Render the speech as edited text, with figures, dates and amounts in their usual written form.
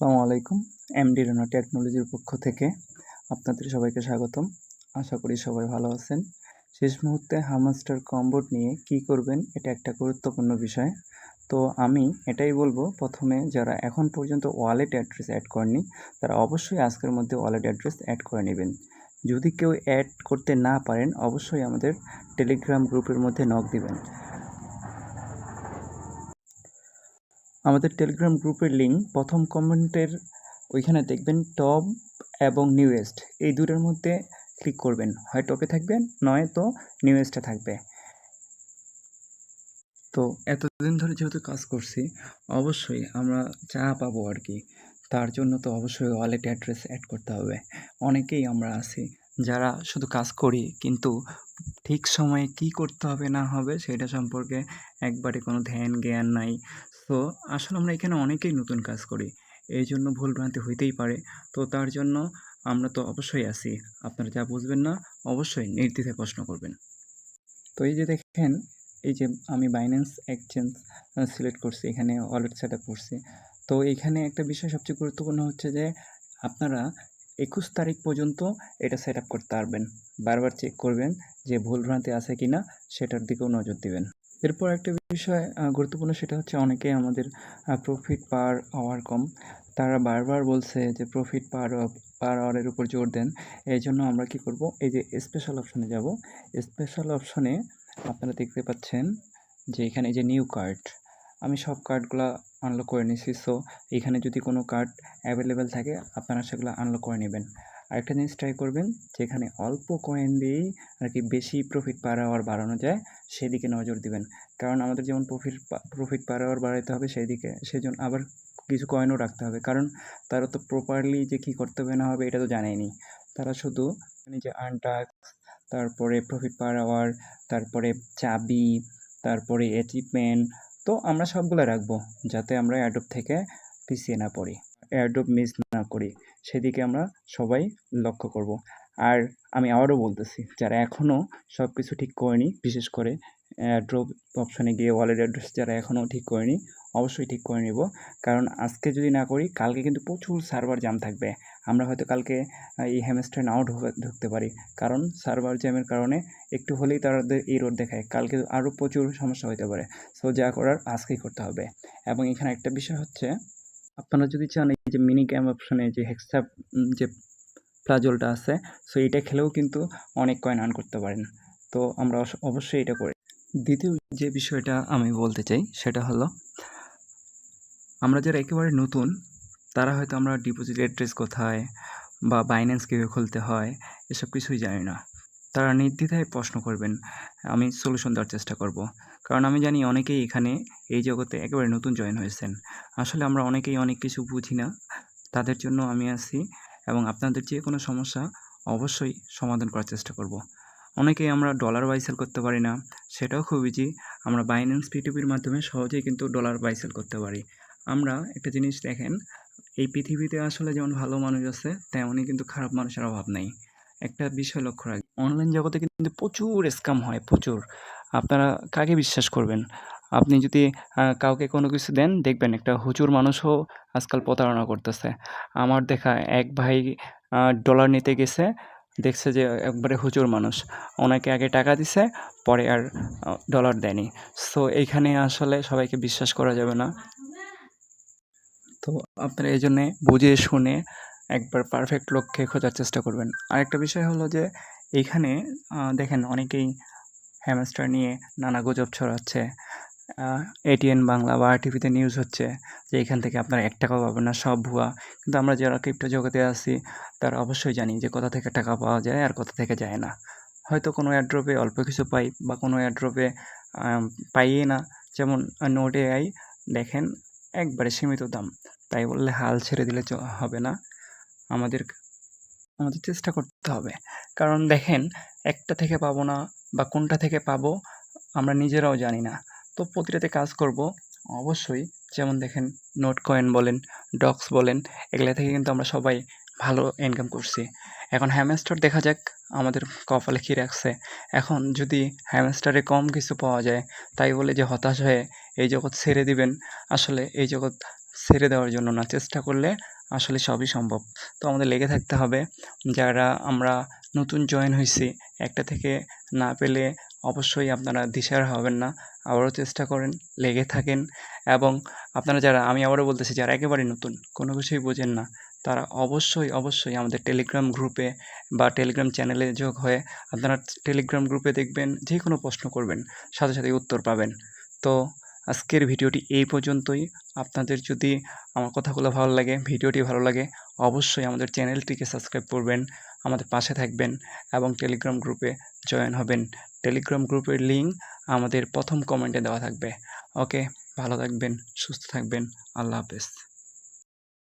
আসসালামু আলাইকুম। MD Reno টেকনোলজির পক্ষ থেকে আপনাদের সবাইকে স্বাগতম। আশা করি সবাই ভালো আছেন। শেষ মুহূর্তে হামস্টার কম্বোট নিয়ে কি করবেন এটা একটা গুরুত্বপূর্ণ বিষয়। তো আমি এটাই বলবো, প্রথমে যারা এখন পর্যন্ত ওয়ালেট অ্যাড্রেস অ্যাড করেননি তারা অবশ্যই আজকের মধ্যে ওয়ালেট অ্যাড্রেস অ্যাড করে নেবেন। যদি কেউ অ্যাড করতে না পারেন অবশ্যই আমাদের টেলিগ্রাম গ্রুপের মধ্যে নক দিবেন। আমাদের টেলিগ্রাম গ্রুপের লিঙ্ক প্রথম কমেন্টের ওইখানে দেখবেন, টপ এবং নিউয়েস্ট এই দুটোর মধ্যে ক্লিক করবেন। হয় টপে থাকবে, নয়তো নিউয়েস্টে থাকবে। তো এতদিন ধরে যেহেতু কাজ করছি অবশ্যই আমরা যা পাবো আর কি, তার জন্য তো অবশ্যই ওয়ালেট অ্যাড্রেস অ্যাড করতে হবে। অনেকেই আমরা আছি যারা শুধু কাজ করি কিন্তু ঠিক সময়ে কি করতে হবে না হবে সেটা সম্পর্কে একবারে কোনো ধ্যান জ্ঞান নাই। তো আসলে আমরা এখানে অনেকেই নতুন কাজ করি, এই জন্য ভুলভ্রান্তি হইতেই পারে। তো তার জন্য আমরা তো অবশ্যই আছি, আপনারা যা বুঝবেন না অবশ্যই নির্দ্বিধায় প্রশ্ন করবেন। তো এই যে দেখেন, এই যে আমি বাইন্যান্স এক্সচেঞ্জ সিলেক্ট করছি, এখানে ওয়ালেট সেট আপ করছি। তো এইখানে একটা বিষয় সবচেয়ে গুরুত্বপূর্ণ হচ্ছে যে আপনারা 21 তারিখ পর্যন্ত এটা সেট আপ করতে পারবেন। বারবার চেক করবেন যে ভুলভ্রান্তি আছে কি না, সেটার দিকেও নজর দিবেন। এরপর একটা বিষয় গুরুত্বপূর্ণ, সেটা হচ্ছে অনেকে আমাদের প্রফিট পার আওয়ার কম, তারা বারবার বলছে যে প্রফিট পার আওয়ারের উপর জোর দেন। এই জন্য আমরা কি করব, এই যে স্পেশাল অপশনে যাব। স্পেশাল অপশনে আপনারা দেখতে পাচ্ছেন যে এখানে এই যে নিউ কার্ড, আমি সব কার্ডগুলো আনলক করে নিয়েছি। সো এখানে যদি কোনো কার্ড অ্যাভেলেবেল থাকে আপনারা সেগুলো আনলক করে নেবেন। আরেকটা জিনিস ট্রাই করবেন যে এখানে অল্প কয়েন দিয়েই আর কি বেশি প্রফিট পার আওয়ার বাড়ানো যায় সেদিকে নজর দিবেন। কারণ আমাদের যেমন প্রফিট পার আওয়ার বাড়াতে হবে সেদিকে, সেজন্য আবার কিছু কয়েনও রাখতে হবে। কারণ তারা তো প্রপারলি যে কী করতে হবে না হবে এটা তো জানেনি। তারা শুধু যে আর্ন টাস্ক, তারপরে প্রফিট পার আওয়ার, তারপরে চাবি, তারপরে অ্যাচিভমেন্ট, তো আমরা সবগুলো রাখবো যাতে আমরা অ্যাডোব থেকে পিছিয়ে না পড়ি, অ্যাডোব মিস না করি, সেদিকে আমরা সবাই লক্ষ্য করব। আর আমি আবারও বলতেছি, যারা এখনও সব কিছু ঠিক করেনি, বিশেষ করে ড্রপ অপশনে গিয়ে ওয়ালেট অ্যাড্রেস যারা এখনও ঠিক করেনি অবশ্যই ঠিক করে নেব। কারণ আজকে যদি না করি কালকে কিন্তু প্রচুর সার্ভার জ্যাম থাকবে। আমরা হয়তো কালকে এই হ্যামস্টারে নাও ঢুকতে পারি, কারণ সার্ভার জ্যামের কারণে একটু হলেই তাদের এরর দেখায়, কালকে আরও প্রচুর সমস্যা হতে পারে। সো যা করার আজকেই করতে হবে। এবং এখানে একটা বিষয় হচ্ছে, আপনারা যদি চান এই যে মিনি গেম অপশনে যে হেক্সা যে প্লাজলটা আছে, সো এটা খেলেও কিন্তু অনেক কয়েন আর্ন করতে পারেন। তো আমরা অবশ্যই এটা করি। দ্বিতীয় যে বিষয়টা আমি বলতে চাই সেটা হলো, আমরা যারা একেবারে নতুন তারা হয়তো আমরা ডিপোজিট অ্যাড্রেস কোথায় বা বাইন্যান্স কীভাবে খুলতে হয় এসব কিছুই জানি না। তারা নির্দ্বিধায় প্রশ্ন করবেন, আমি সলিউশন দেওয়ার চেষ্টা করব। কারণ আমি জানি অনেকেই এখানে এই জগতে একেবারে নতুন জয়েন হয়েছেন। আসলে আমরা অনেকেই অনেক কিছু বুঝি না, তাদের জন্য আমি আছি এবং আপনাদের যে কোনো সমস্যা অবশ্যই সমাধান করার চেষ্টা করব। অনেকেই আমরা ডলার বাই সেল করতে পারি না, সেটাও খুব ইজি। আমরা বাইন্যান্স P2P মাধ্যমে সহজেই কিন্তু ডলার বাই সেল করতে পারি। আমরা একটা জিনিস দেখেন, এই পৃথিবীতে আসলে যেমন ভালো মানুষ আছে তেমনই কিন্তু খারাপ মানুষের অভাব নেই। একটা বিষয় লক্ষ্য রাখবেন, অনলাইন জগতে কিন্তু প্রচুর স্ক্যাম হয়, প্রচুর। আপনারা কাকে বিশ্বাস করবেন? আপনি যদি কাউকে কোনো কিছু দেন দেখবেন একটা হুজুর মানুষও আজকাল প্রতারণা করতেছে। আমার দেখা এক ভাই ডলার নিতে গেছে, দেখছে যে একবারে হুজুর মানুষ, ওনাকে আগে টাকা দিছে, পরে আর ডলার দেয়নি। সো এইখানে আসলে সবাইকে বিশ্বাস করা যাবে না। তো আপনারা এই জন্যে বুঝে শুনে একবার পারফেক্ট লোককে খোঁজার চেষ্টা করবেন। আরেকটা বিষয় হলো যে এইখানে দেখেন অনেকেই হ্যামস্টার নিয়ে নানা গুজব ছড়াচ্ছে। এটিএন বাংলা বা আরটিভিতে নিউজ হচ্ছে যে এখান থেকে আপনারা 1 টাকাও পাবেন না, সব ভুয়া। কিন্তু আমরা যারা ক্রিপ্টো জগতে আছি তারা অবশ্যই জানি যে কোথা থেকে টাকা পাওয়া যায় আর কোথা থেকে যায় না। হয়তো কোনো এয়ারড্রপে অল্প কিছু পাই বা কোনো এয়ারড্রপে পাইই না। যেমন নোড এআই দেখেন একবারে সীমিত দাম, তাই বললে হাল ছেড়ে দিলে হবে না। আমাদের চেষ্টা করতে হবে। কারণ দেখেন, একটা থেকে পাবো না বা কোনটা থেকে পাবো আমরা নিজেরাও জানি না। তো প্রতিটাতে কাজ করব অবশ্যই। যেমন দেখেন নোট কয়েন বলেন, ডক্স বলেন, এগুলা থেকে কিন্তু আমরা সবাই ভালো ইনকাম করছি। এখন হ্যামস্টার দেখা যাক আমাদের কপালে কী রাখছে। এখন যদি হ্যামস্টারে কম কিছু পাওয়া যায় তাই বলে যে হতাশ হয়ে এই জগৎ ছেড়ে দিবেন, আসলে এই জগৎ ছেড়ে দেওয়ার জন্য না, চেষ্টা করলে আসলে সবই সম্ভব। তো আমাদের লেগে থাকতে হবে। যারা আমরা নতুন জয়েন হইছি, একটা থেকে না পেলে অবশ্যই আপনারা দিশেহারা হবেন না। আবারও চেষ্টা করেন, লেগে থাকেন এবং আপনারা যারা, আমি আবারও বলতেছি, যারা একেবারেই নতুন, কোনো কিছুই বোঝেন না, তারা অবশ্যই আমাদের টেলিগ্রাম গ্রুপে বা টেলিগ্রাম চ্যানেলে যোগ হয়ে আপনারা টেলিগ্রাম গ্রুপে দেখবেন, যেকোনো প্রশ্ন করবেন, সাথে উত্তর পাবেন। তো আজকের ভিডিওটি এই পর্যন্তই। আপনাদের যদি আমার কথাগুলো ভালো লাগে, ভিডিওটি ভালো লাগে, অবশ্যই আমাদের চ্যানেলটিকে সাবস্ক্রাইব করবেন, আমাদের পাশে থাকবেন এবং টেলিগ্রাম গ্রুপে জয়েন হবেন। টেলিগ্রাম গ্রুপের লিঙ্ক আমাদের প্রথম কমেন্টে দেওয়া থাকবে। ওকে, ভালো থাকবেন, সুস্থ থাকবেন। আল্লাহ হাফেজ।